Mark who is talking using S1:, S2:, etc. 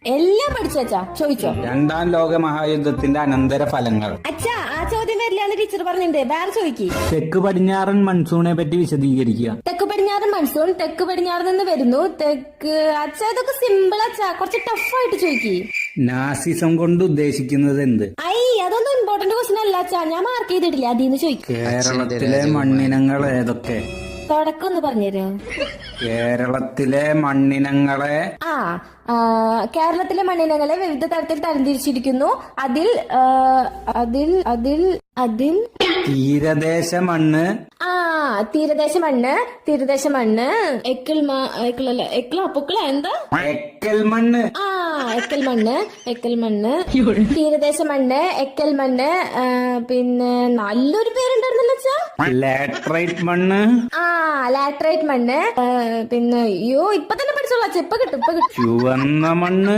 S1: എല്ലാം പഠിച്ചാ ചോദിച്ചോ.
S2: രണ്ടാം ലോക മഹായുദ്ധത്തിന്റെ അനന്തര ഫലങ്ങൾ.
S1: അച്ഛാ ആ ചോദ്യം വരില്ലാന്ന് ടീച്ചർ പറഞ്ഞിട്ടുണ്ട്. വേറെ ചോദിക്ക്.
S2: തെക്ക് പടിഞ്ഞാറൻ മൺസൂണെ പറ്റി വിശദീകരിക്കുക.
S1: തെക്ക് പടിഞ്ഞാറൻ മൺസൂൺ തെക്ക് പടിഞ്ഞാറ് നിന്ന് വരുന്നു. തെക്ക് അച്ഛാ ഇതൊക്കെ സിമ്പിൾ അച്ഛാ, കുറച്ച് ടഫായിട്ട് ചോദിക്ക്.
S2: നാസിസം കൊണ്ട് ഉദ്ദേശിക്കുന്നത് എന്ത്?
S1: അതൊന്നും ഇമ്പോർട്ടന്റ് ക്വസ്റ്റൻ അല്ല അച്ഛാ, ഞാൻ മാർക്ക് ചെയ്തിട്ടില്ല. അതിന്ന് ചോദിക്കും.
S2: കേരളത്തിലെ മണ്ണിനങ്ങൾ ഏതൊക്കെ?
S1: തുടക്കം ഒന്ന് പറഞ്ഞുതരോ?
S2: കേരളത്തിലെ മണ്ണിനങ്ങളെ
S1: കേരളത്തിലെ മണ്ണിനങ്ങളെ വിവിധ തരത്തിൽ തരംതിരിച്ചിരിക്കുന്നു. അതിൽ
S2: തീരദേശ മണ്ണ്.
S1: തീരദേശ മണ്ണ് എക്കൽ എന്താ
S2: എക്കൽ മണ്ണ്.
S1: എക്കൽ മണ്ണ് തീരദേശ മണ്ണ് എക്കൽ മണ്ണ്. പിന്നെ നല്ലൊരു പേരുണ്ടായിരുന്നല്ലോ അച്ഛാ,
S2: ലാറ്ററൈറ്റ് മണ്ണ്.
S1: ലാറ്ററൈറ്റ് മണ്ണ്. പിന്നെ ഇപ്പൊ തന്നെ പഠിച്ചോളാം അച്ഛാ, ഇപ്പൊ കിട്ടും.
S2: ചുവന്ന മണ്ണ്.